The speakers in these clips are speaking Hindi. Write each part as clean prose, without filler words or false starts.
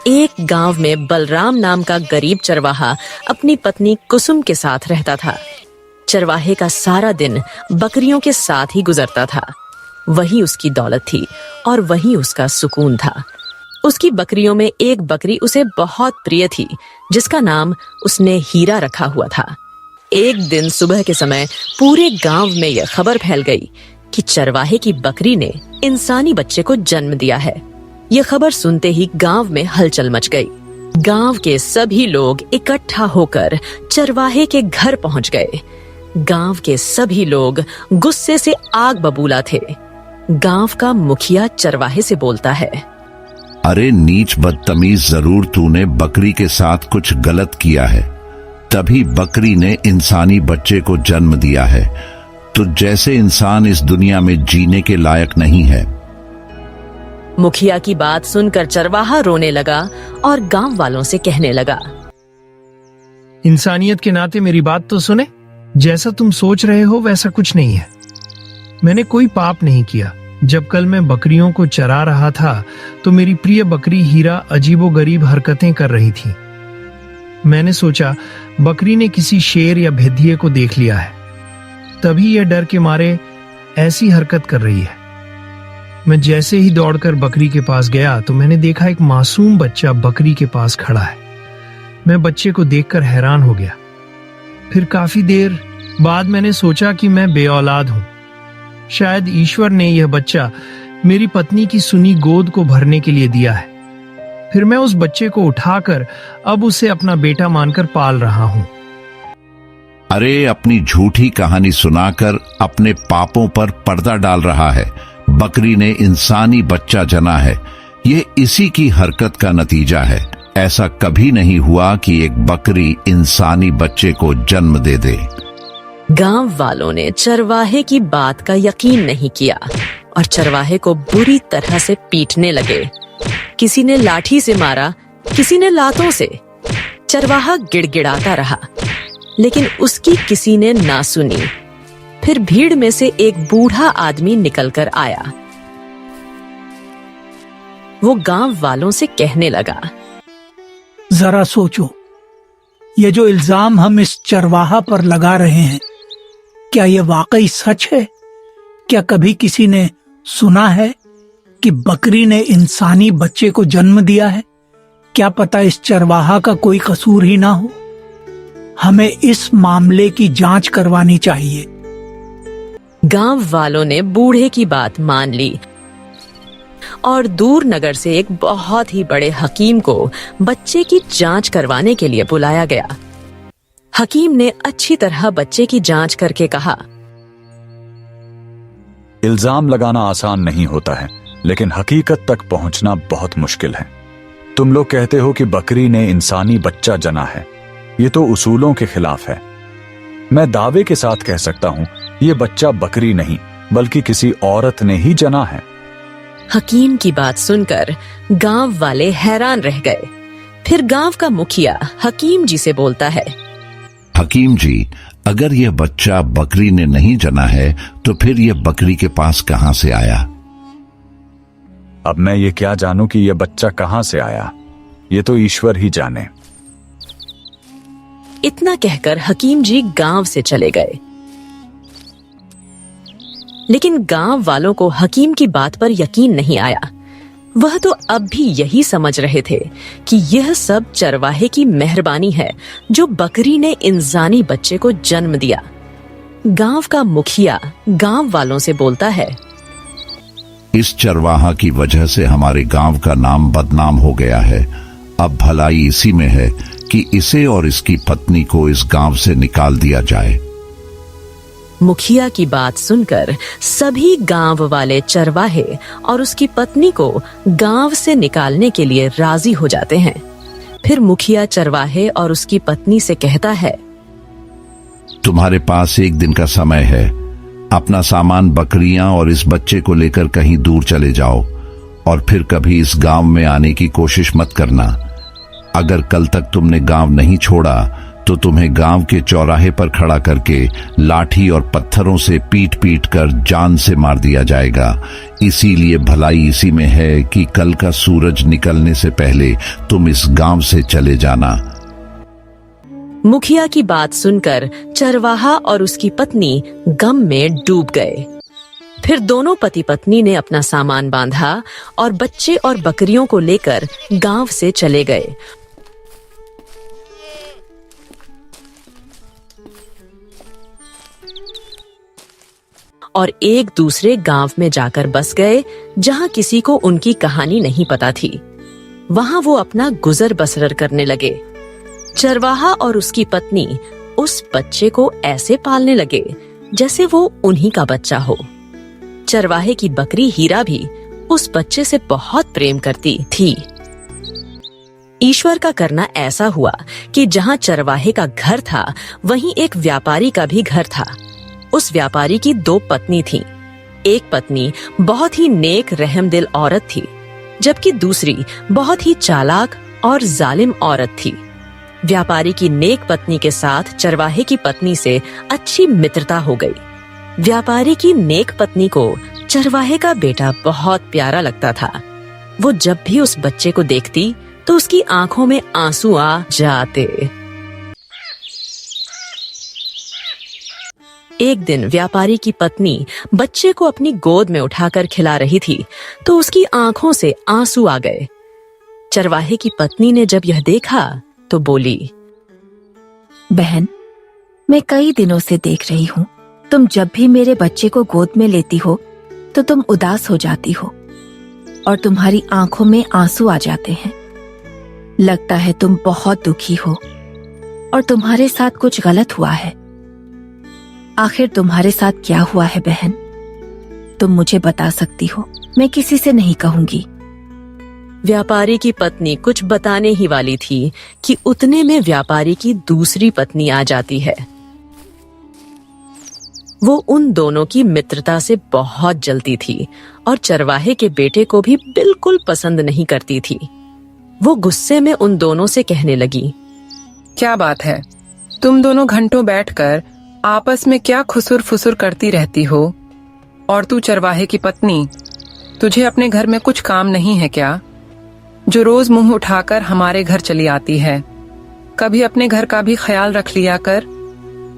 एक गांव में बलराम नाम का गरीब चरवाहा अपनी पत्नी कुसुम के साथ रहता था। चरवाहे का सारा दिन बकरियों के साथ ही गुजरता था। वही उसकी दौलत थी और वही उसका सुकून था। उसकी बकरियों में एक बकरी उसे बहुत प्रिय थी, जिसका नाम उसने हीरा रखा हुआ था। एक दिन सुबह के समय पूरे गांव में यह खबर फैल गई कि चरवाहे की बकरी ने इंसानी बच्चे को जन्म दिया है। यह खबर सुनते ही गांव में हलचल मच गई। गांव के सभी लोग इकट्ठा होकर चरवाहे के घर पहुंच गए। गांव के सभी लोग गुस्से से आग बबूला थे। गांव का मुखिया चरवाहे से बोलता है, अरे नीच बदतमीज, जरूर तूने बकरी के साथ कुछ गलत किया है, तभी बकरी ने इंसानी बच्चे को जन्म दिया है। तो जैसे इंसान इस दुनिया में जीने के लायक नहीं है। मुखिया की बात सुनकर चरवाहा रोने लगा और गांव वालों से कहने लगा, इंसानियत के नाते मेरी बात तो सुने। जैसा तुम सोच रहे हो वैसा कुछ नहीं है। मैंने कोई पाप नहीं किया। जब कल मैं बकरियों को चरा रहा था तो मेरी प्रिय बकरी हीरा अजीबोगरीब हरकतें कर रही थी। मैंने सोचा बकरी ने किसी शेर या भेदिए को देख लिया है, तभी यह डर के मारे ऐसी हरकत कर रही है। मैं जैसे ही दौड़कर बकरी के पास गया तो मैंने देखा एक मासूम बच्चा बकरी के पास खड़ा है। मैं बच्चे को देखकर हैरान हो गया। फिर काफी देर बाद मैंने सोचा कि मैं बेऔलाद हूं। शायद ईश्वर ने यह बच्चा मेरी पत्नी की सुनी गोद को भरने के लिए दिया है। फिर मैं उस बच्चे को उठाकर अब उसे अपना बेटा मानकर पाल रहा हूं। अरे अपनी झूठी कहानी सुनाकर अपने पापों पर पर्दा डाल रहा है। बकरी ने इंसानी बच्चा जना है, ये इसी की हरकत का नतीजा है। ऐसा कभी नहीं हुआ कि एक बकरी इंसानी बच्चे को जन्म दे दे। गांव वालों ने चरवाहे की बात का यकीन नहीं किया और चरवाहे को बुरी तरह से पीटने लगे। किसी ने लाठी से मारा, किसी ने लातों से। चरवाहा गिड़गिड़ाता रहा, लेकिन उसकी किसी ने ना सुनी। फिर भीड़ में से एक बूढ़ा आदमी निकलकर आया। वो गांव वालों से कहने लगा, जरा सोचो, ये जो इल्जाम हम इस चरवाहा पर लगा रहे हैं, क्या ये वाकई सच है? क्या कभी किसी ने सुना है कि बकरी ने इंसानी बच्चे को जन्म दिया है? क्या पता इस चरवाहा का कोई कसूर ही ना हो। हमें इस मामले की जांच करवानी चाहिए। गांव वालों ने बूढ़े की बात मान ली और दूर नगर से एक बहुत ही बड़े हकीम को बच्चे की जांच करवाने के लिए बुलाया गया। हकीम ने अच्छी तरह बच्चे की जांच करके कहा, इल्जाम लगाना आसान नहीं होता है, लेकिन हकीकत तक पहुंचना बहुत मुश्किल है। तुम लोग कहते हो कि बकरी ने इंसानी बच्चा जना है, ये तो उसूलों के खिलाफ है। मैं दावे के साथ कह सकता हूं, ये बच्चा बकरी नहीं बल्कि किसी औरत ने ही जना है। हकीम की बात सुनकर गांव वाले हैरान रह गए। फिर गांव का मुखिया हकीम जी से बोलता है, हकीम जी, अगर यह बच्चा बकरी ने नहीं जना है तो फिर यह बकरी के पास कहां से आया? अब मैं ये क्या जानूं कि यह बच्चा कहां से आया? ये तो ईश्वर ही जाने। इतना कहकर हकीम जी गांव से चले गए। लेकिन गांव वालों को हकीम की बात पर यकीन नहीं आया। वह तो अब भी यही समझ रहे थे कि यह सब चरवाहे की मेहरबानी है जो बकरी ने इंसानी बच्चे को जन्म दिया। गांव का मुखिया गांव वालों से बोलता है, इस चरवाहा की वजह से हमारे गांव का नाम बदनाम हो गया है। अब भलाई इसी में है कि इसे और इसकी पत्नी को इस गांव से निकाल दिया जाए। मुखिया की बात सुनकर सभी गांव वाले चरवाहे और उसकी पत्नी को गांव से निकालने के लिए राजी हो जाते हैं। फिर मुखिया चरवाहे और उसकी पत्नी से कहता है, तुम्हारे पास एक दिन का समय है। अपना सामान, बकरियां और इस बच्चे को लेकर कहीं दूर चले जाओ और फिर कभी इस गांव में आने की कोशिश मत करना। अगर कल तक तुमने गांव नहीं छोड़ा तो तुम्हें गांव के चौराहे पर खड़ा करके लाठी और पत्थरों से पीट पीट कर जान से मार दिया जाएगा। इसीलिए भलाई इसी में है कि कल का सूरज निकलने से पहले तुम इस गांव से चले जाना। मुखिया की बात सुनकर चरवाहा और उसकी पत्नी गम में डूब गए। फिर दोनों पति पत्नी ने अपना सामान बांधा और बच्चे और बकरियों को लेकर गांव से चले गए। और एक दूसरे गांव में जाकर बस गए जहां किसी को उनकी कहानी नहीं पता थी। वहां वो अपना गुजर बसर करने लगे। चरवाहा और उसकी पत्नी उस बच्चे को ऐसे पालने लगे जैसे वो उन्हीं का बच्चा हो। चरवाहे की बकरी हीरा भी उस बच्चे से बहुत प्रेम करती थी। ईश्वर का करना ऐसा हुआ कि जहां चरवाहे का घर था, वहीं एक व्यापारी का भी घर था। उस व्यापारी की 2 पत्नी थीं। एक पत्नी बहुत ही नेक रहमदिल औरत थी, जबकि दूसरी बहुत ही चालाक और जालिम औरत थी। व्यापारी की नेक पत्नी के साथ चरवाहे की पत्नी से अच्छी मित्रता हो गई। व्यापारी की नेक पत्नी को चरवाहे का बेटा बहुत प्यारा लगता था। वो जब भी उस बच्चे को देखती तो उसकी आंखों में आंसू आ जाते। एक दिन व्यापारी की पत्नी बच्चे को अपनी गोद में उठाकर खिला रही थी तो उसकी आंखों से आंसू आ गए। चरवाहे की पत्नी ने जब यह देखा तो बोली, बहन, मैं कई दिनों से देख रही हूँ, तुम जब भी मेरे बच्चे को गोद में लेती हो तो तुम उदास हो जाती हो और तुम्हारी आंखों में आंसू आ जाते हैं। लगता है तुम बहुत दुखी हो और तुम्हारे साथ कुछ गलत हुआ है। आखिर तुम्हारे साथ क्या हुआ है बहन? तुम मुझे बता सकती हो, मैं किसी से नहीं कहूंगी। व्यापारी की पत्नी कुछ बताने ही वाली थी कि उतने में व्यापारी की दूसरी पत्नी आ जाती है। वो उन दोनों की मित्रता से बहुत जलती थी और चरवाहे के बेटे को भी बिल्कुल पसंद नहीं करती थी। वो गुस्से में उन दोनों से कहने लगी, क्या बात है, तुम दोनों घंटों बैठकर आपस में क्या खुसुर फुसुर करती रहती हो? और तू चरवाहे की पत्नी, तुझे अपने घर में कुछ काम नहीं है क्या, जो रोज मुंह उठाकर हमारे घर चली आती है? कभी अपने घर का भी ख्याल रख लिया कर।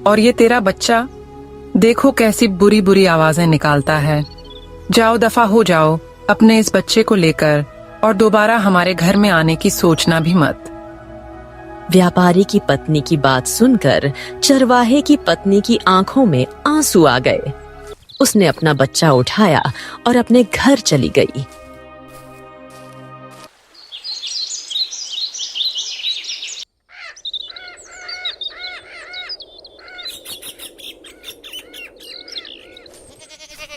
और ये तेरा बच्चा, देखो कैसी बुरी बुरी आवाजें निकालता है। जाओ, दफा हो जाओ अपने इस बच्चे को लेकर, और दोबारा हमारे घर में आने की सोचना भी मत। व्यापारी की पत्नी की बात सुनकर चरवाहे की पत्नी की आंखों में आंसू आ गए। उसने अपना बच्चा उठाया और अपने घर चली गई।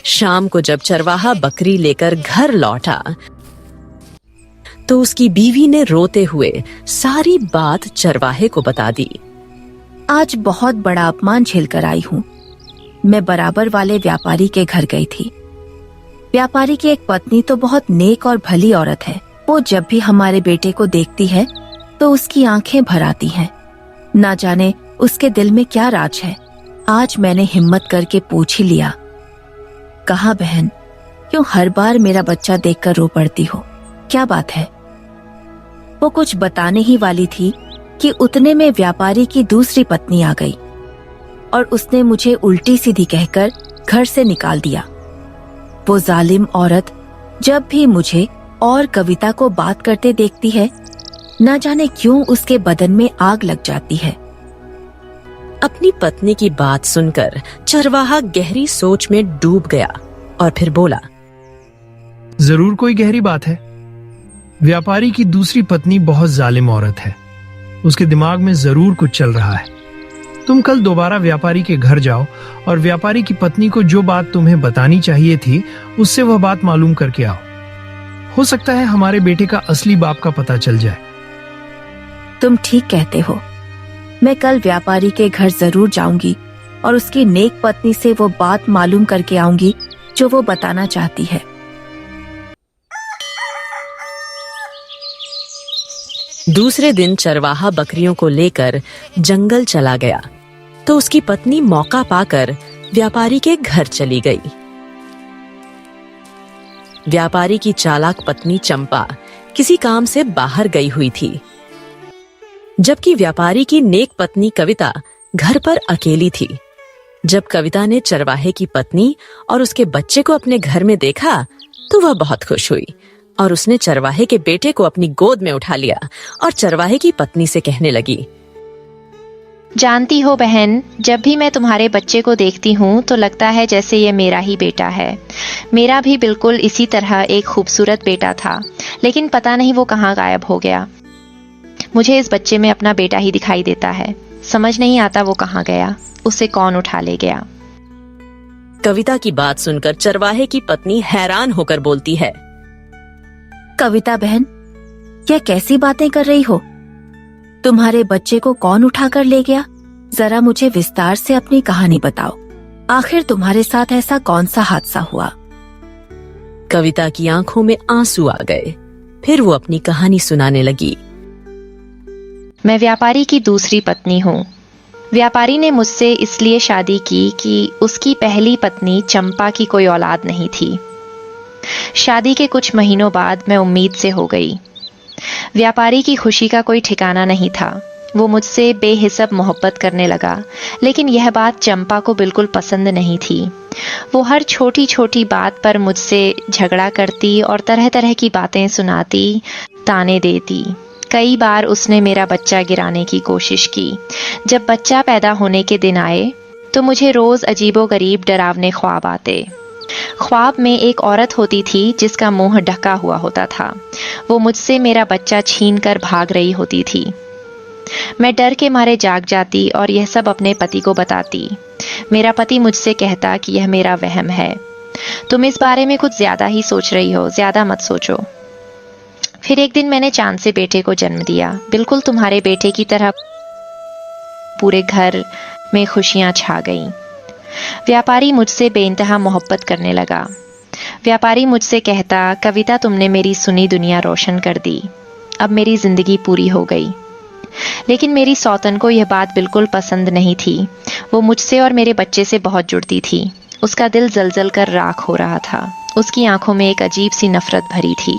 शाम को जब चरवाहा बकरी लेकर घर लौटा तो उसकी बीवी ने रोते हुए सारी बात चरवाहे को बता दी। आज बहुत बड़ा अपमान झेलकर आई हूँ। मैं बराबर वाले व्यापारी के घर गई थी। व्यापारी की एक पत्नी तो बहुत नेक और भली औरत है। वो जब भी हमारे बेटे को देखती है तो उसकी आंखें भर आती हैं। ना जाने उसके दिल में क्या राज है। आज मैंने हिम्मत करके पूछ ही लिया, कहा बहन, क्यों हर बार मेरा बच्चा देखकर रो पड़ती हो? क्या बात है? वो कुछ बताने ही वाली थी कि उतने में व्यापारी की दूसरी पत्नी आ गई और उसने मुझे उल्टी सीधी कहकर घर से निकाल दिया। वो जालिम औरत जब भी मुझे और कविता को बात करते देखती है, न जाने क्यों उसके बदन में आग लग जाती है। अपनी पत्नी की बात सुनकर चरवाहा गहरी सोच में डूब गया और फिर बोला, जरूर कोई गहरी बात है। व्यापारी की दूसरी पत्नी बहुत जालिम औरत है। उसके दिमाग में जरूर कुछ चल रहा है। तुम कल दोबारा व्यापारी के घर जाओ और व्यापारी की पत्नी को जो बात तुम्हें बतानी चाहिए थी उससे वह बात मालूम करके आओ। हो सकता है हमारे बेटे का असली बाप का पता चल जाए। तुम ठीक कहते हो। मैं कल व्यापारी के घर जरूर जाऊंगी और उसकी नेक पत्नी से वो बात मालूम करके आऊंगी जो वो बताना चाहती है। दूसरे दिन चरवाहा बकरियों को लेकर जंगल चला गया तो उसकी पत्नी मौका पाकर व्यापारी के घर चली गई। व्यापारी की चालाक पत्नी चंपा किसी काम से बाहर गई हुई थी, जबकि व्यापारी की नेक पत्नी कविता घर पर अकेली थी। जब कविता ने चरवाहे की पत्नी और उसके बच्चे को अपने घर में देखा तो वह बहुत खुश हुई और उसने चरवाहे के बेटे को अपनी गोद में उठा लिया और चरवाहे की पत्नी से कहने लगी, जानती हो बहन, जब भी मैं तुम्हारे बच्चे को देखती हूँ तो लगता है जैसे ये मेरा ही बेटा है। मेरा भी बिल्कुल इसी तरह एक खूबसूरत बेटा था, लेकिन पता नहीं वो कहाँ गायब हो गया। मुझे इस बच्चे में अपना बेटा ही दिखाई देता है। समझ नहीं आता वो कहाँ गया, उसे कौन उठा ले गया। कविता की बात सुनकर चरवाहे की पत्नी हैरान होकर बोलती है, कविता बहन, यह कैसी बातें कर रही हो? तुम्हारे बच्चे को कौन उठा कर ले गया? जरा मुझे विस्तार से अपनी कहानी बताओ। आखिर तुम्हारे साथ ऐसा कौन सा हादसा हुआ? कविता की आंखों में आंसू आ गए। फिर वो अपनी कहानी सुनाने लगी। मैं व्यापारी की दूसरी पत्नी हूँ। व्यापारी ने मुझसे इसलिए शादी की कि उसकी पहली पत्नी चंपा की कोई औलाद नहीं थी। शादी के कुछ महीनों बाद मैं उम्मीद से हो गई। व्यापारी की खुशी का कोई ठिकाना नहीं था। वो मुझसे बेहिसाब मोहब्बत करने लगा, लेकिन यह बात चंपा को बिल्कुल पसंद नहीं थी। वो हर छोटी छोटी बात पर मुझसे झगड़ा करती और तरह तरह की बातें सुनाती, ताने देती। कई बार उसने मेरा बच्चा गिराने की कोशिश की। जब बच्चा पैदा होने के दिन आए तो मुझे रोज अजीबोगरीब डरावने ख्वाब आते। ख्वाब में एक औरत होती थी जिसका मुंह ढका हुआ होता था। वो मुझसे मेरा बच्चा छीन कर भाग रही होती थी। मैं डर के मारे जाग जाती और यह सब अपने पति को बताती। मेरा पति मुझसे कहता कि यह मेरा वहम है, तुम इस बारे में कुछ ज्यादा ही सोच रही हो, ज्यादा मत सोचो। फिर एक दिन मैंने चांद से बेटे को जन्म दिया। बिल्कुल तुम्हारे बेटे की तरह पूरे घर में खुशियां छा गईं। व्यापारी मुझसे बेइंतहा मोहब्बत करने लगा। व्यापारी मुझसे कहता, कविता तुमने मेरी सुनी दुनिया रोशन कर दी, अब मेरी जिंदगी पूरी हो गई। लेकिन मेरी सौतन को यह बात बिल्कुल पसंद नहीं थी। वो मुझसे और मेरे बच्चे से बहुत जुड़ती थी। उसका दिल जलजल कर राख हो रहा था। उसकी आंखों में एक अजीब सी नफरत भरी थी।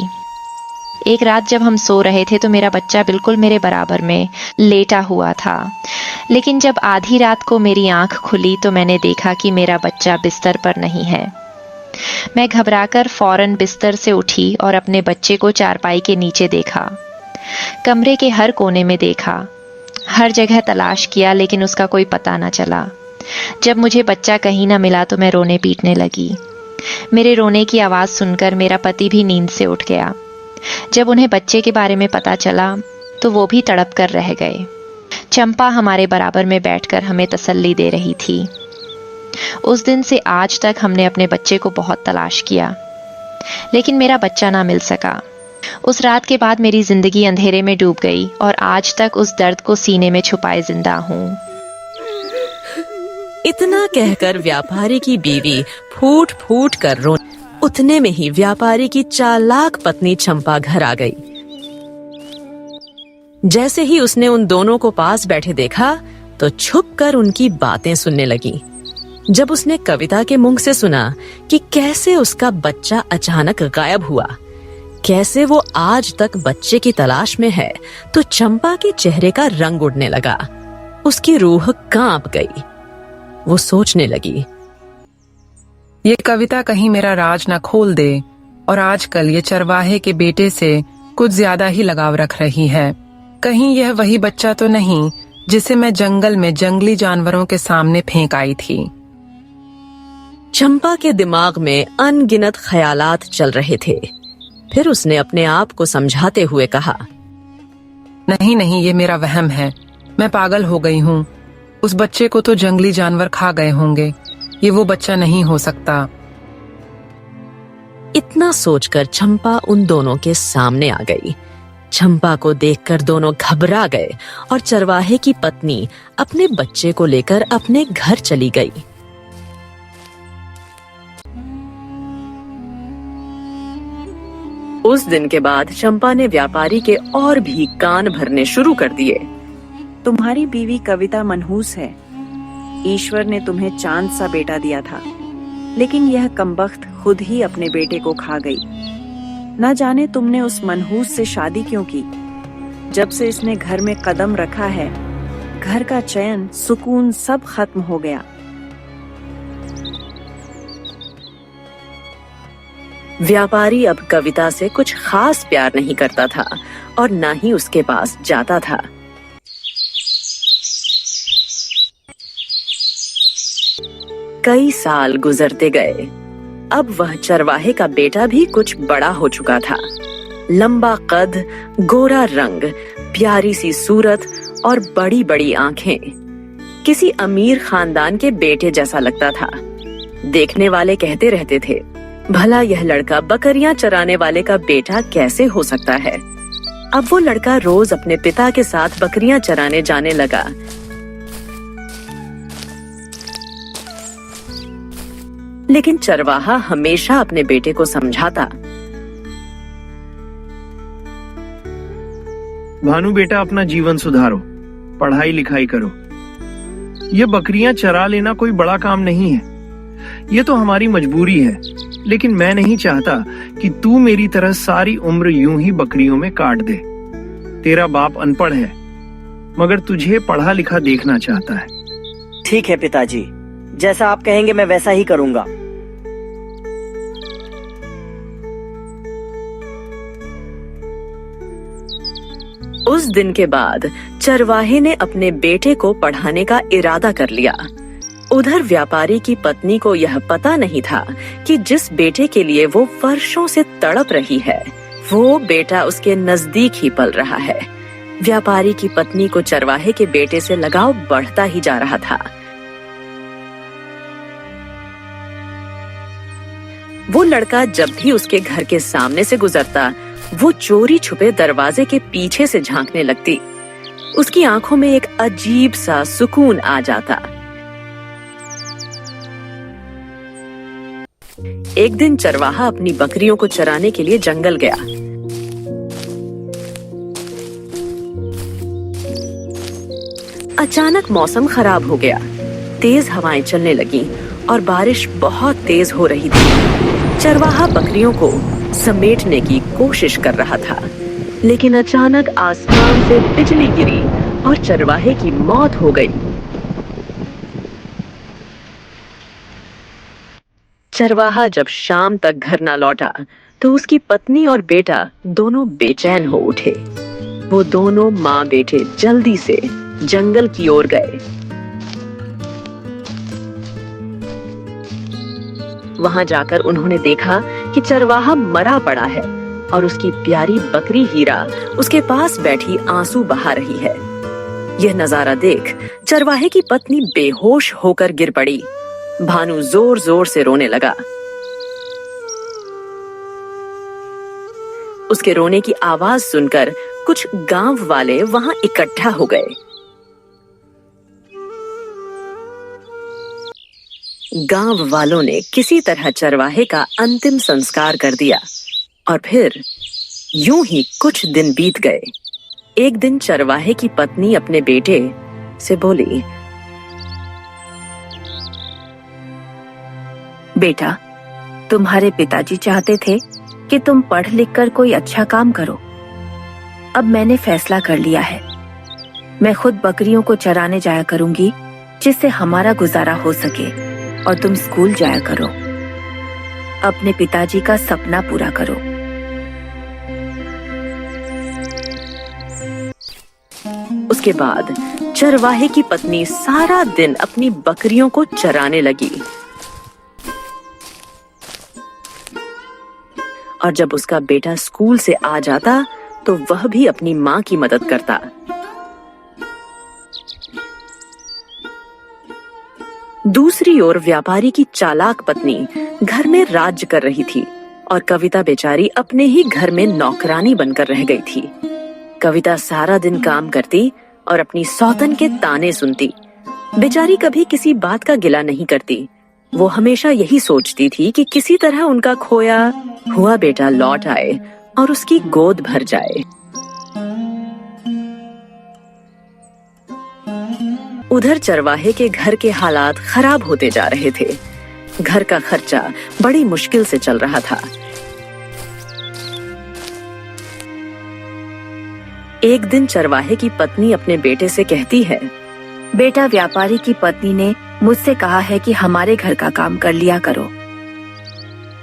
एक रात जब हम सो रहे थे तो मेरा बच्चा बिल्कुल मेरे बराबर में लेटा हुआ था। लेकिन जब आधी रात को मेरी आंख खुली तो मैंने देखा कि मेरा बच्चा बिस्तर पर नहीं है। मैं घबराकर फौरन बिस्तर से उठी और अपने बच्चे को चारपाई के नीचे देखा। कमरे के हर कोने में देखा, हर जगह तलाश किया, लेकिन उसका कोई पता न चला। जब मुझे बच्चा कहीं न मिला तो मैं रोने पीटने लगी। मेरे रोने की आवाज़ सुनकर मेरा पति भी नींद से उठ गया। जब उन्हें बच्चे के बारे में पता चला तो वो भी तड़प कर रह गए। चंपा हमारे बराबर में बैठकर हमें तसल्ली दे रही थी। उस दिन से आज तक हमने अपने बच्चे को बहुत तलाश किया, लेकिन मेरा बच्चा ना मिल सका। उस रात के बाद मेरी जिंदगी अंधेरे में डूब गई और आज तक उस दर्द को सीने में छुपाए जिंदा हूँ। इतना कहकर व्यापारी की बीवी फूट फूट कर रो। उतने में ही व्यापारी की चालाक पत्नी चंपा घर आ गई। जैसे ही उसने उन दोनों को पास बैठे देखा तो छुपकर उनकी बातें सुनने लगी। जब उसने कविता के मुंह से सुना कि कैसे उसका बच्चा अचानक गायब हुआ, कैसे वो आज तक बच्चे की तलाश में है, तो चंपा के चेहरे का रंग उड़ने लगा। उसकी रूह कांप गई। वो सोचने लगी, ये कविता कहीं मेरा राज न खोल दे और आजकल ये चरवाहे के बेटे से कुछ ज्यादा ही लगाव रख रही है। कहीं यह वही बच्चा तो नहीं जिसे मैं जंगल में जंगली जानवरों के सामने फेंक आई थी। चंपा के दिमाग में अनगिनत ख्यालात चल रहे थे। फिर उसने अपने आप को समझाते हुए कहा, नहीं नहीं, ये मेरा वहम है। मैं पागल हो गई हूँ। उस बच्चे को तो जंगली जानवर खा गए होंगे। ये वो बच्चा नहीं हो सकता। इतना सोचकर चंपा उन दोनों के सामने आ गई। चंपा को देखकर दोनों घबरा गए और चरवाहे की पत्नी अपने बच्चे को लेकर अपने घर चली गई। उस दिन के बाद चंपा ने व्यापारी के और भी कान भरने शुरू कर दिए। तुम्हारी बीवी कविता मनहूस है। ईश्वर ने तुम्हें चांद सा बेटा दिया था, लेकिन यह कमबख्त खुद ही अपने बेटे को खा गई। न जाने तुमने उस मनहूस से शादी क्यों की। जब से इसने घर में कदम रखा है, घर का चैन, सुकून सब खत्म हो गया। व्यापारी अब कविता से कुछ खास प्यार नहीं करता था और ना ही उसके पास जाता था। कई साल गुजरते गए। अब वह चरवाहे का बेटा भी कुछ बड़ा हो चुका था। लंबा कद, गोरा रंग, प्यारी सी सूरत और बड़ी बड़ी आंखें। किसी अमीर खानदान के बेटे जैसा लगता था। देखने वाले कहते रहते थे, भला यह लड़का बकरियां चराने वाले का बेटा कैसे हो सकता है। अब वो लड़का रोज अपने पिता के साथ बकरियां चराने जाने लगा। लेकिन चरवाहा हमेशा अपने बेटे को समझाता। भानु बेटा, अपना जीवन सुधारो, पढ़ाई लिखाई करो। ये बकरियां चरा लेना कोई बड़ा काम नहीं है। ये तो हमारी मजबूरी है, लेकिन मैं नहीं चाहता कि तू मेरी तरह सारी उम्र यूं ही बकरियों में काट दे। तेरा बाप अनपढ़ है, मगर तुझे पढ़ा लिखा देखना चाहता है। ठीक है पिताजी, जैसा आप कहेंगे मैं वैसा ही करूंगा। उस दिन के बाद चरवाहे ने अपने बेटे को पढ़ाने का इरादा कर लिया। उधर व्यापारी की पत्नी को यह पता नहीं था कि जिस बेटे के लिए वो वर्षों से तड़प रही है, वो बेटा उसके नजदीक ही पल रहा है। व्यापारी की पत्नी को चरवाहे के बेटे से लगाव बढ़ता ही जा रहा था। वो लड़का जब भी उसके घर के सामने से गुजरता, वो चोरी छुपे दरवाजे के पीछे से झांकने लगती। उसकी आंखों में एक अजीब सा सुकून आ जाता। एक दिन चरवाहा अपनी बकरियों को चराने के लिए जंगल गया। अचानक मौसम खराब हो गया। तेज हवाएं चलने लगीं और बारिश बहुत तेज हो रही थी। चरवाहा बकरियों को समेटने की कोशिश कर रहा था, लेकिन अचानक आसमान से बिजली गिरी और चरवाहे की मौत हो गई। चरवाहा जब शाम तक घर न लौटा तो उसकी पत्नी और बेटा दोनों बेचैन हो उठे। वो दोनों माँ बेटे जल्दी से जंगल की ओर गए। वहां जाकर उन्होंने देखा कि चरवाहा मरा पड़ा है और उसकी प्यारी बकरी हीरा उसके पास बैठी आंसू बहा रही है। यह नजारा देख चरवाहे की पत्नी बेहोश होकर गिर पड़ी। भानु जोर जोर से रोने लगा। उसके रोने की आवाज सुनकर कुछ गांव वाले वहां इकट्ठा हो गए। गांव वालों ने किसी तरह चरवाहे का अंतिम संस्कार कर दिया और फिर यूं ही कुछ दिन बीत गए। एक दिन चरवाहे की पत्नी अपने बेटे से बोली, बेटा, तुम्हारे पिताजी चाहते थे कि तुम पढ़ लिख कर कोई अच्छा काम करो। अब मैंने फैसला कर लिया है। मैं खुद बकरियों को चराने जाया करूंगी, जिससे हमारा गुजारा हो सके, और तुम स्कूल जाया करो। अपने पिताजी का सपना पूरा करो। उसके बाद चरवाहे की पत्नी सारा दिन अपनी बकरियों को चराने लगी और जब उसका बेटा स्कूल से आ जाता तो वह भी अपनी माँ की मदद करता। दूसरी ओर व्यापारी की चालाक पत्नी घर में राज्य कर रही थी और कविता बेचारी अपने ही घर में नौकरानी बनकर रह गई थी। कविता सारा दिन काम करती और अपनी सौतन के ताने सुनती। बेचारी कभी किसी बात का गिला नहीं करती। वो हमेशा यही सोचती थी कि किसी तरह उनका खोया हुआ बेटा लौट आए और उसकी गोद भर जाए। उधर चरवाहे के घर के हालात खराब होते जा रहे थे। घर का खर्चा बड़ी मुश्किल से चल रहा था। एक दिन चरवाहे की पत्नी अपने बेटे से कहती है, बेटा, व्यापारी की पत्नी ने मुझसे कहा है कि हमारे घर का काम कर लिया करो।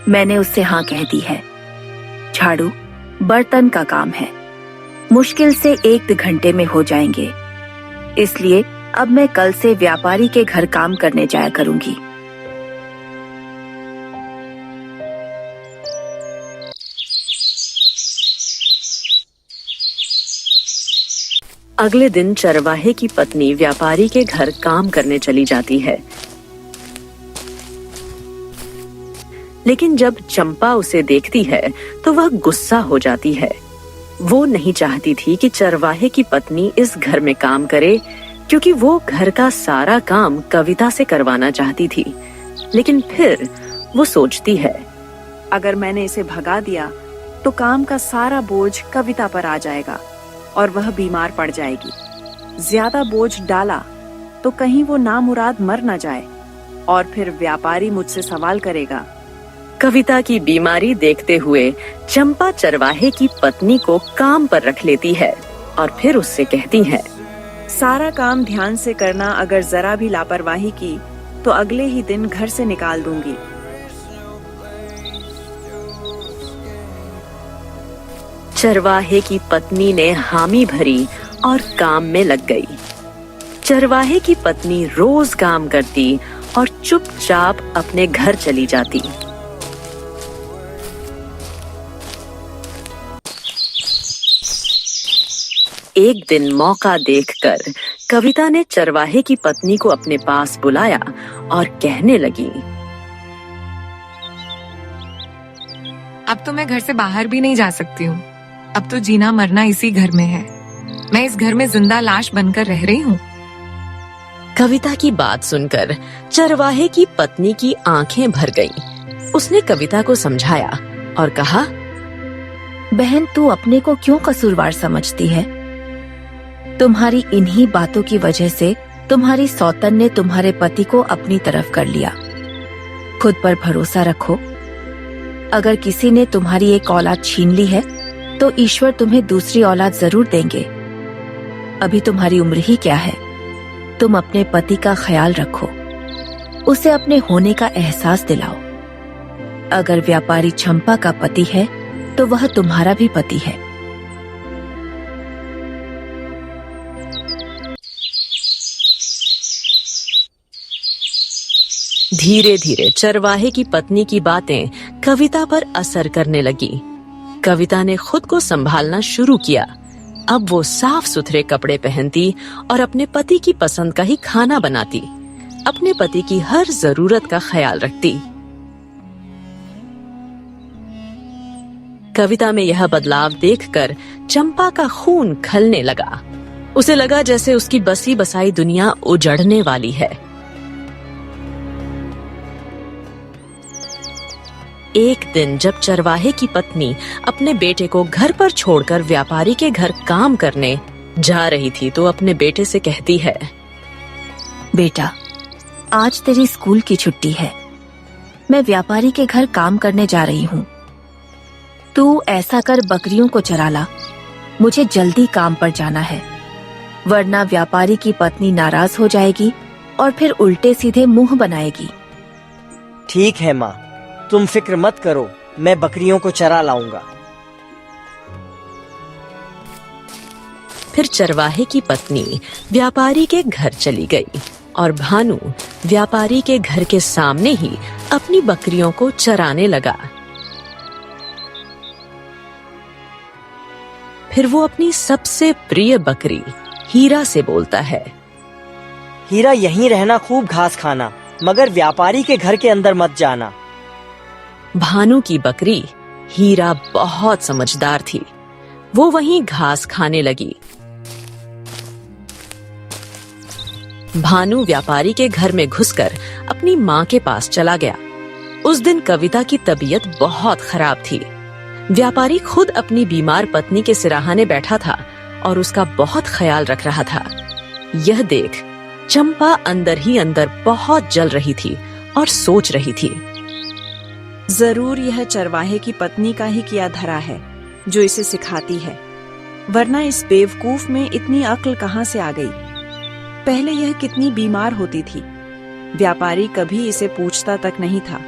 मैंने उससे हाँ कह दी है। झाड़ू, बर्तन का काम है, मुश्किल से 1 घंटे में हो जाएंगे। इसलिए अब मैं कल से व्यापारी के घर काम करने जाया करूंगी। अगले दिन चरवाहे की पत्नी व्यापारी के घर काम करने चली जाती है। लेकिन जब चंपा उसे देखती है तो वह गुस्सा हो जाती है। वो नहीं चाहती थी कि चरवाहे की पत्नी इस घर में काम करे, क्योंकि वो घर का सारा काम कविता से करवाना चाहती थी। लेकिन फिर वो सोचती है, अगर मैंने इसे भगा दिया तो काम का सारा बोझ कविता पर आ जाएगा और वह बीमार पड़ जाएगी। ज्यादा बोझ डाला तो कहीं वो नामुराद मर न जाए और फिर व्यापारी मुझसे सवाल करेगा। कविता की बीमारी देखते हुए चंपा चरवाहे की पत्नी को काम पर रख लेती है और फिर उससे कहती है, सारा काम ध्यान से करना। अगर जरा भी लापरवाही की तो अगले ही दिन घर से निकाल दूंगी। चरवाहे की पत्नी ने हामी भरी और काम में लग गई। चरवाहे की पत्नी रोज काम करती और चुपचाप अपने घर चली जाती। एक दिन मौका देखकर कविता ने चरवाहे की पत्नी को अपने पास बुलाया और कहने लगी, अब तो मैं घर से बाहर भी नहीं जा सकती हूँ। अब तो जीना मरना इसी घर में है। मैं इस घर में जिंदा लाश बनकर रह रही हूँ। कविता की बात सुनकर चरवाहे की पत्नी की आंखें भर गईं। उसने कविता को समझाया और कहा, बहन, तू अपने को क्यों कसूरवार समझती है? तुम्हारी इन्हीं बातों की वजह से तुम्हारी सौतन ने तुम्हारे पति को अपनी तरफ कर लिया। खुद पर भरोसा रखो। अगर किसी ने तुम्हारी एक औलाद छीन ली है तो ईश्वर तुम्हें दूसरी औलाद जरूर देंगे। अभी तुम्हारी उम्र ही क्या है। तुम अपने पति का ख्याल रखो, उसे अपने होने का एहसास दिलाओ। अगर व्यापारी चंपा का पति है तो वह तुम्हारा भी पति है। धीरे धीरे चरवाहे की पत्नी की बातें कविता पर असर करने लगी। कविता ने खुद को संभालना शुरू किया। अब वो साफ सुथरे कपड़े पहनती और अपने पति की पसंद का ही खाना बनाती। अपने पति की हर जरूरत का ख्याल रखती। कविता में यह बदलाव देखकर चंपा का खून खलने लगा। उसे लगा जैसे उसकी बसी बसाई दुनिया उजड़ने वाली है। एक दिन जब चरवाहे की पत्नी अपने बेटे को घर पर छोड़कर व्यापारी के घर काम करने जा रही थी तो अपने बेटे से कहती है, बेटा, आज तेरी स्कूल की छुट्टी है। मैं व्यापारी के घर काम करने जा रही हूँ। तू ऐसा कर, बकरियों को चरा ला। मुझे जल्दी काम पर जाना है, वरना व्यापारी की पत्नी नाराज हो जाएगी और फिर उल्टे सीधे मुंह बनाएगी। ठीक है माँ, तुम फिक्र मत करो, मैं बकरियों को चरा लाऊंगा। फिर चरवाहे की पत्नी व्यापारी के घर चली गई और भानु व्यापारी के घर के सामने ही अपनी बकरियों को चराने लगा। फिर वो अपनी सबसे प्रिय बकरी हीरा से बोलता है, हीरा, यहीं रहना, खूब घास खाना, मगर व्यापारी के घर के अंदर मत जाना। भानु की बकरी हीरा बहुत समझदार थी। वो वहीं घास खाने लगी। भानु व्यापारी के घर में घुसकर अपनी माँ के पास चला गया। उस दिन कविता की तबीयत बहुत खराब थी। व्यापारी खुद अपनी बीमार पत्नी के सिराहाने बैठा था और उसका बहुत ख्याल रख रहा था। यह देख चंपा अंदर ही अंदर बहुत जल रही थी और सोच रही थी, जरूर यह चरवाहे की पत्नी का ही किया धरा है जो इसे सिखाती है, वरना इस बेवकूफ में इतनी अक्ल कहाँ से आ गई। पहले यह कितनी बीमार होती थी, व्यापारी कभी इसे पूछता तक नहीं था,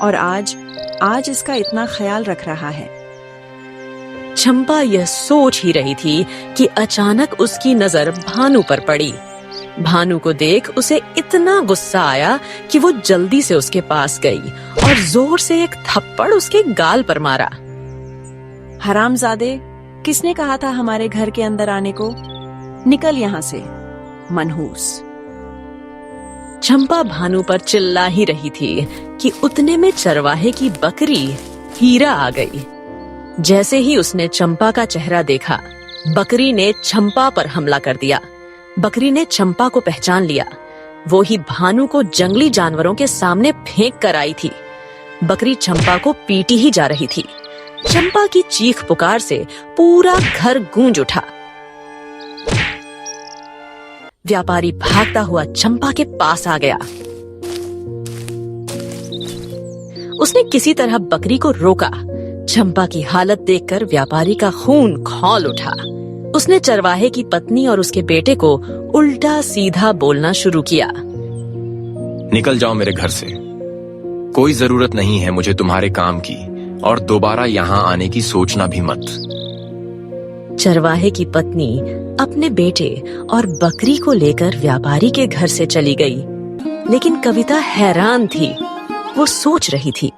और आज इसका इतना ख्याल रख रहा है। चंपा यह सोच ही रही थी कि अचानक उसकी नजर भानु पर पड़ी। भानु को देख उसे इतना गुस्सा आया कि वो जल्दी से उसके पास गई और जोर से एक थप्पड़ उसके गाल पर मारा। हरामजादे, किसने कहा था हमारे घर के अंदर आने को? निकल यहाँ से, मनहूस। चंपा भानु पर चिल्ला ही रही थी कि उतने में चरवाहे की बकरी हीरा आ गई। जैसे ही उसने चंपा का चेहरा देखा, बकरी ने चंपा पर हमला कर दिया। बकरी ने चंपा को पहचान लिया, वो ही भानु को जंगली जानवरों के सामने फेंक कर आई थी। बकरी चंपा को पीटी ही जा रही थी। चंपा की चीख पुकार से पूरा घर गूंज उठा। व्यापारी भागता हुआ चंपा के पास आ गया। उसने किसी तरह बकरी को रोका। चंपा की हालत देखकर व्यापारी का खून खौल उठा। उसने चरवाहे की पत्नी और उसके बेटे को उल्टा सीधा बोलना शुरू किया। निकल जाओ मेरे घर से, कोई जरूरत नहीं है मुझे तुम्हारे काम की, और दोबारा यहाँ आने की सोचना भी मत। चरवाहे की पत्नी अपने बेटे और बकरी को लेकर व्यापारी के घर से चली गई। लेकिन कविता हैरान थी। वो सोच रही थी,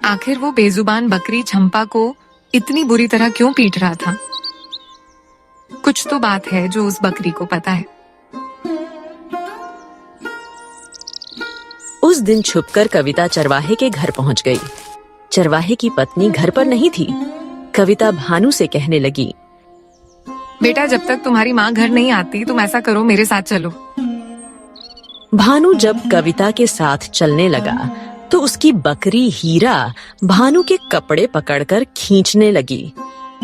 आखिर वो बेजुबान बकरी चंपा को इतनी बुरी तरह क्यों पीट रहा था? कुछ तो बात है जो उस बकरी को पता है। उस दिन छुपकर कविता चरवाहे के घर पहुंच गई। चरवाहे की पत्नी घर पर नहीं थी। कविता भानु से कहने लगी, बेटा, जब तक तुम्हारी माँ घर नहीं आती तुम ऐसा करो, मेरे साथ चलो। भानु जब कविता के साथ चलने लगा तो उसकी बकरी हीरा भानु के कपड़े पकड़कर खींचने लगी।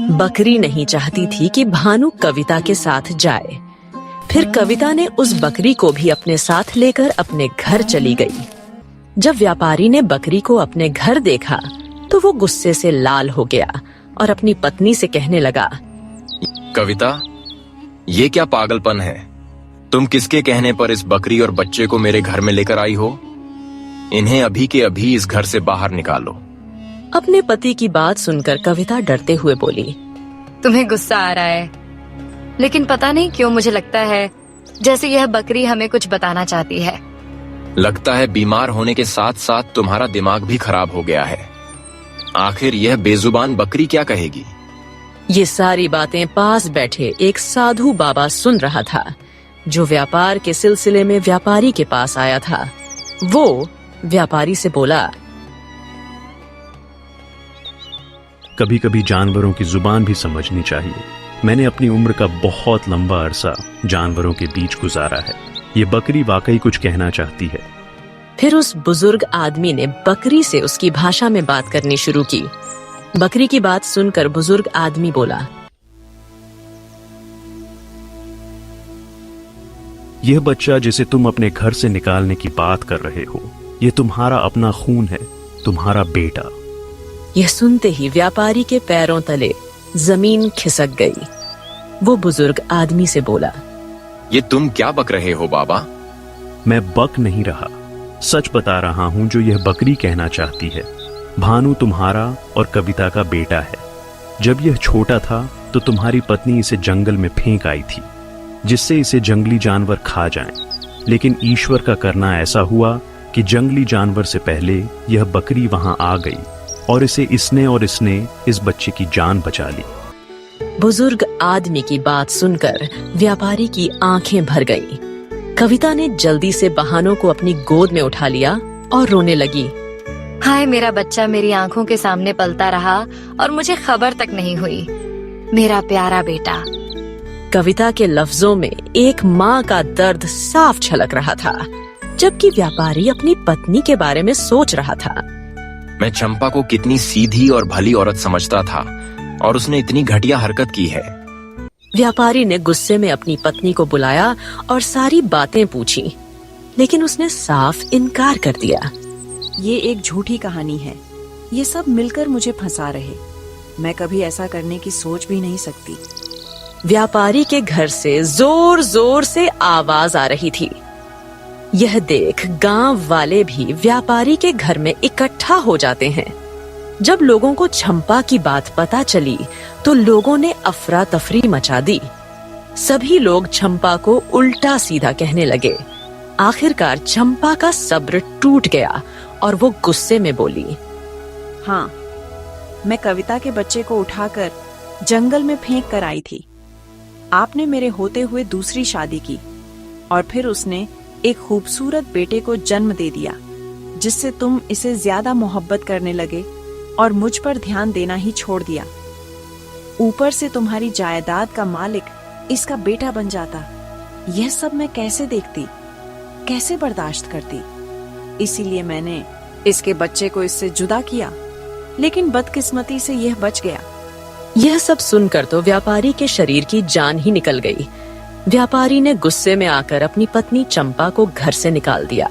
बकरी नहीं चाहती थी कि भानु कविता के साथ जाए। फिर कविता ने उस बकरी को भी अपने साथ लेकर अपने घर चली गई। जब व्यापारी ने बकरी को अपने घर देखा तो वो गुस्से से लाल हो गया और अपनी पत्नी से कहने लगा, कविता, ये क्या पागलपन है? तुम किसके कहने पर इस बकरी और बच्चे को मेरे घर में लेकर आई हो? इन्हें अभी के अभी इस घर से बाहर निकालो। अपने पति की बात सुनकर कविता डरते हुए बोली, तुम्हें गुस्सा आ रहा है, लेकिन पता नहीं क्यों मुझे लगता है जैसे यह बकरी हमें कुछ बताना चाहती है। लगता है बीमार होने के साथ साथ तुम्हारा दिमाग भी खराब हो गया है। आखिर यह बेजुबान बकरी क्या कहेगी? ये सारी बातें पास बैठे एक साधु बाबा सुन रहा था, जो व्यापार के सिलसिले में व्यापारी के पास आया था। वो व्यापारी से बोला, कभी कभी जानवरों की जुबान भी समझनी चाहिए। मैंने अपनी उम्र का बहुत लंबा अरसा जानवरों के बीच गुजारा है। ये बकरी वाकई कुछ कहना चाहती है। फिर उस बुजुर्ग आदमी ने बकरी से उसकी भाषा में बात करनी शुरू की। बकरी की बात सुनकर बुजुर्ग आदमी बोला, यह बच्चा जिसे तुम अपने घर से निकालने की बात कर रहे हो, ये तुम्हारा अपना खून है, तुम्हारा बेटा। यह सुनते ही व्यापारी के पैरों तले जमीन खिसक गई। वो बुजुर्ग आदमी से बोला, ये तुम क्या बक रहे हो बाबा? मैं बक नहीं रहा, सच बता रहा हूं जो यह बकरी कहना चाहती है। भानु तुम्हारा और कविता का बेटा है। जब यह छोटा था तो तुम्हारी पत्नी इसे जंगल में फेंक आई थी, जिससे इसे जंगली जानवर खा जाएं। लेकिन ईश्वर का करना ऐसा हुआ कि जंगली जानवर से पहले यह बकरी वहां आ गई और इसने इस बच्चे की जान बचा ली। बुजुर्ग आदमी की बात सुनकर व्यापारी की आंखें भर गईं। कविता ने जल्दी से बहानों को अपनी गोद में उठा लिया और रोने लगी। हाय, मेरा बच्चा मेरी आंखों के सामने पलता रहा और मुझे खबर तक नहीं हुई। मेरा प्यारा बेटा। कविता के लफ्जों में एक माँ का दर्द साफ झलक रहा था, जबकि व्यापारी अपनी पत्नी के बारे में सोच रहा था। मैं चंपा को कितनी सीधी और भली औरत समझता था और उसने इतनी घटिया हरकत की है। व्यापारी ने गुस्से में अपनी पत्नी को बुलाया और सारी बातें पूछी, लेकिन उसने साफ इनकार कर दिया। ये एक झूठी कहानी है। ये सब मिलकर मुझे फंसा रहे। मैं कभी ऐसा करने की सोच भी नहीं सकती। व्यापारी के घर से जोर जोर से आवाज आ रही थी। यह देख गांव वाले भी व्यापारी के घर में इकट्ठा हो जाते हैं। जब लोगों को चंपा की बात पता चली तो लोगों ने अफरा तफरी मचा दी। सभी लोग चंपा को उल्टा सीधा कहने लगे। आखिरकार चंपा का सब्र टूट गया और वो गुस्से में बोली, हाँ, मैं कविता के बच्चे को उठाकर जंगल में फेंक कर आई थी। आपने मेरे होते हुए दूसरी शादी की और फिर उसने एक खूबसूरत बेटे को जन्म दे दिया, जिससे तुम इसे ज्यादा मोहब्बत करने लगे और मुझ पर ध्यान देना ही छोड़ दिया। ऊपर से तुम्हारी जायदाद का मालिक इसका बेटा बन जाता। यह सब मैं कैसे देखती, कैसे बर्दाश्त करती। इसीलिए मैंने इसके बच्चे को इससे जुदा किया, लेकिन बदकिस्मती से यह बच गया। यह सब सुनकर तो व्यापारी के शरीर की जान ही निकल गई। व्यापारी ने गुस्से में आकर अपनी पत्नी चंपा को घर से निकाल दिया।